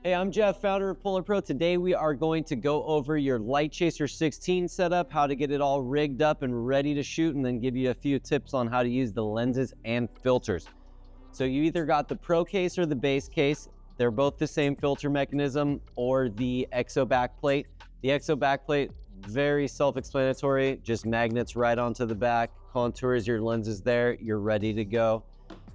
Hey, I'm Jeff, founder of Polar Pro. Today we are going to go over your LiteChaser 16 setup, how to get it all rigged up and ready to shoot, and then give you a few tips on how to use the lenses and filters. So you either got the Pro case or the base case. They're both the same filter mechanism, or the EXO backplate. The EXO backplate, very self-explanatory, just magnets right onto the back, contours your lenses there, you're ready to go.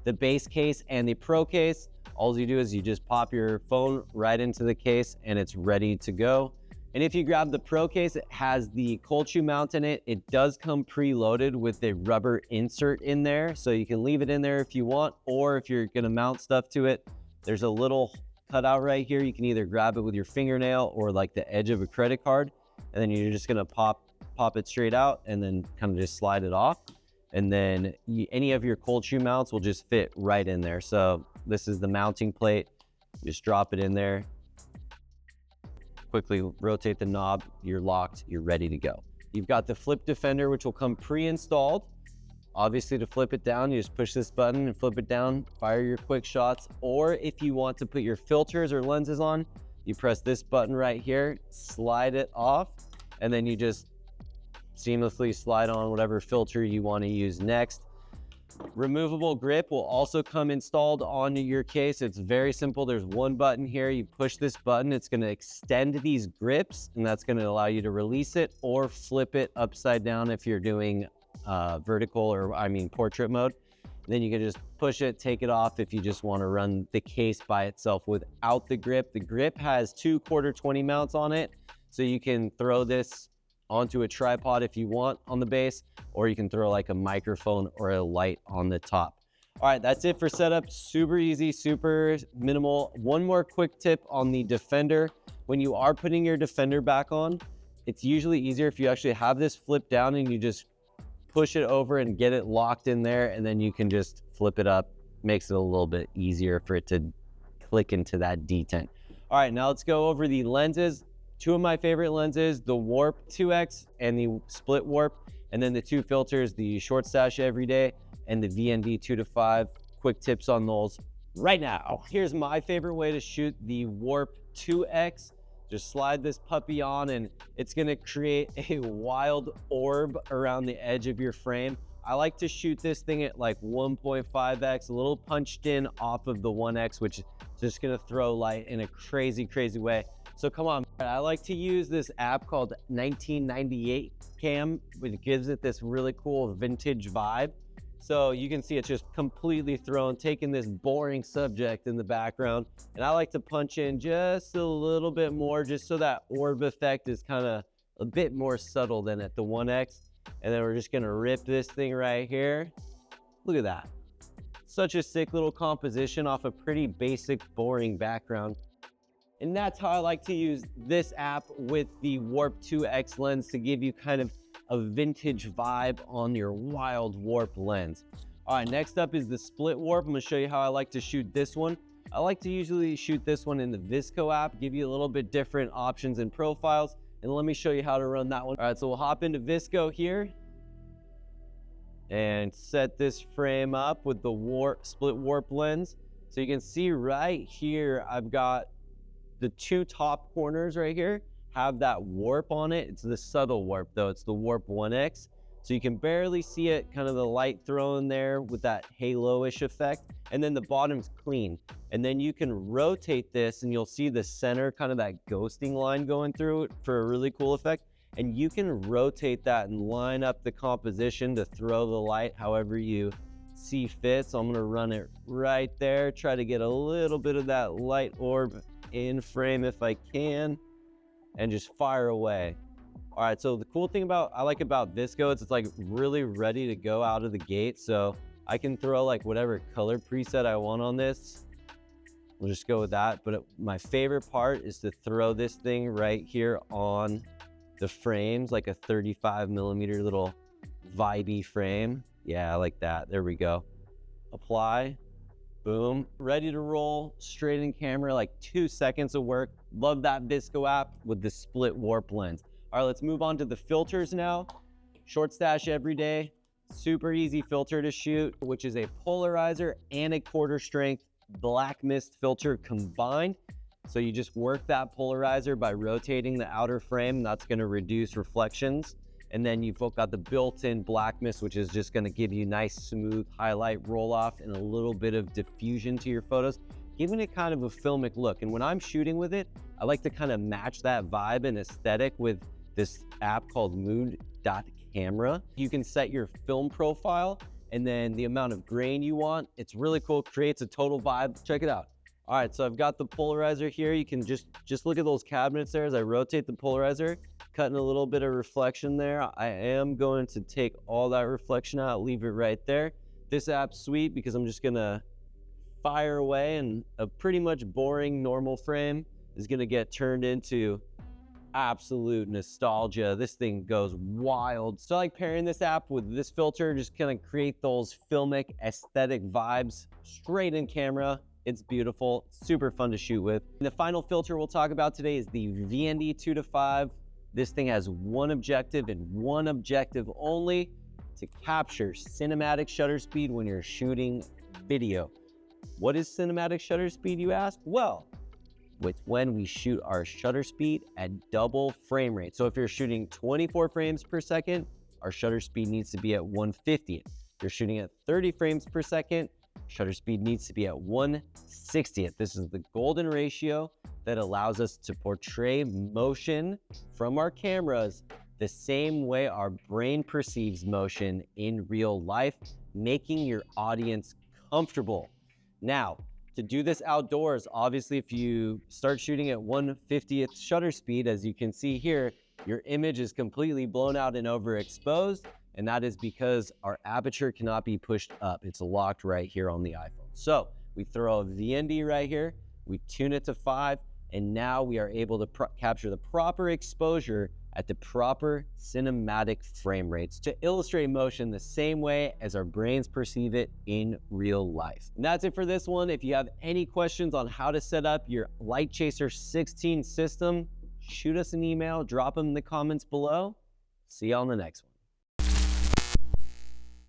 The base case and the Pro case, all you do is you just pop your phone right into the case and it's ready to go. And if you grab the Pro case, it has the cold shoe mount in it. It does come preloaded with a rubber insert in there, so you can leave it in there if you want, or if you're gonna mount stuff to it, there's a little cutout right here. You can either grab it with your fingernail or like the edge of a credit card, and then you're just gonna pop it straight out and then kind of just slide it off. And then any of your cold shoe mounts will just fit right in there. So this is the mounting plate. Just drop it in there. Quickly rotate the knob. You're locked. You're ready to go. You've got the flip defender, which will come pre-installed. Obviously, to flip it down, you just push this button and flip it down, fire your quick shots. Or if you want to put your filters or lenses on, you press this button right here, slide it off, and then you just seamlessly slide on whatever filter you want to use next. Removable grip will also come installed onto your case. It's very simple. There's one button here. You push this button, it's going to extend these grips, and that's going to allow you to release it or flip it upside down if you're doing vertical, or portrait mode. Then you can just push it, take it off if you just want to run the case by itself without the grip. The grip has 2 /20 mounts on it, so you can throw this onto a tripod if you want on the base, or you can throw like a microphone or a light on the top. All right, that's it for setup. Super easy, super minimal. One more quick tip on the defender. When you are putting your defender back on, it's usually easier if you actually have this flipped down and you just push it over and get it locked in there, and then you can just flip it up. Makes it a little bit easier for it to click into that detent. All right, now let's go over the lenses. 2 of my favorite lenses, the Warp 2X and the Split Warp, and then the 2 filters, the Short Stash Everyday and the VND 2-5. Quick tips on those right now. Here's my favorite way to shoot the Warp 2X. Just slide this puppy on and it's gonna create a wild orb around the edge of your frame. I like to shoot this thing at like 1.5x, a little punched in off of the 1x, which is just gonna throw light in a crazy, crazy way. So come on, I like to use this app called 1998 Cam, which gives it this really cool vintage vibe. So you can see it's just completely thrown, taking this boring subject in the background. And I like to punch in just a little bit more, just so that orb effect is kind of a bit more subtle than at the 1x. And then we're just gonna rip this thing right here. Look at that. Such a sick little composition off a pretty basic, boring background. And that's how I like to use this app with the Warp 2X lens, to give you kind of a vintage vibe on your wild warp lens. All right, next up is the Split Warp. I'm gonna show you how I like to shoot this one. I like to usually shoot this one in the Visco app, give you a little bit different options and profiles. And let me show you how to run that one. All right, so we'll hop into Visco here and set this frame up with the Split Warp lens. So you can see right here, I've got the 2 top corners right here have that warp on it. It's the subtle warp though, it's the Warp 1X. So you can barely see it, kind of the light thrown there with that halo-ish effect. And then the bottom's clean. And then you can rotate this and you'll see the center, kind of that ghosting line going through it for a really cool effect. And you can rotate that and line up the composition to throw the light however you see fit. So I'm gonna run it right there, try to get a little bit of that light orb in frame if I can, and just fire away. All right, so the cool thing I like about Visco is it's like really ready to go out of the gate. So I can throw like whatever color preset I want on this. We'll just go with that. But my favorite part is to throw this thing right here on the frames, like a 35mm little vibey frame. Yeah, I like that. There we go. Apply. Boom, ready to roll, straight in camera, like 2 seconds of work. Love that Visco app with the Split Warp lens. All right, let's move on to the filters now. Short Stash Everyday, super easy filter to shoot, which is a polarizer and a quarter strength black mist filter combined. So you just work that polarizer by rotating the outer frame. That's going to reduce reflections. And then you've got the built-in blackness, which is just going to give you nice, smooth highlight roll off and a little bit of diffusion to your photos, giving it kind of a filmic look. And when I'm shooting with it, I like to kind of match that vibe and aesthetic with this app called Mood.Camera. You can set your film profile and then the amount of grain you want. It's really cool, creates a total vibe. Check it out. All right, so I've got the polarizer here. You can just look at those cabinets there as I rotate the polarizer, cutting a little bit of reflection there. I am going to take all that reflection out, leave it right there. This app's sweet because I'm just gonna fire away and a pretty much boring normal frame is gonna get turned into absolute nostalgia. This thing goes wild. So I like pairing this app with this filter, just kind of create those filmic aesthetic vibes straight in camera. It's beautiful, super fun to shoot with. And the final filter we'll talk about today is the VND 2-5. This thing has one objective and one objective only: to capture cinematic shutter speed when you're shooting video. What is cinematic shutter speed, you ask? Well, it's when we shoot our shutter speed at double frame rate. So if you're shooting 24 frames per second, our shutter speed needs to be at 1/50th. If you're shooting at 30 frames per second, shutter speed needs to be at 1/60th. This is the golden ratio that allows us to portray motion from our cameras the same way our brain perceives motion in real life, making your audience comfortable. Now, to do this outdoors, obviously, if you start shooting at 1/50th shutter speed, as you can see here, your image is completely blown out and overexposed. And that is because our aperture cannot be pushed up. It's locked right here on the iPhone. So we throw a VND right here, we tune it to 5, and now we are able to capture the proper exposure at the proper cinematic frame rates to illustrate motion the same way as our brains perceive it in real life. And that's it for this one. If you have any questions on how to set up your LiteChaser 16 system, shoot us an email, drop them in the comments below. See you on the next one.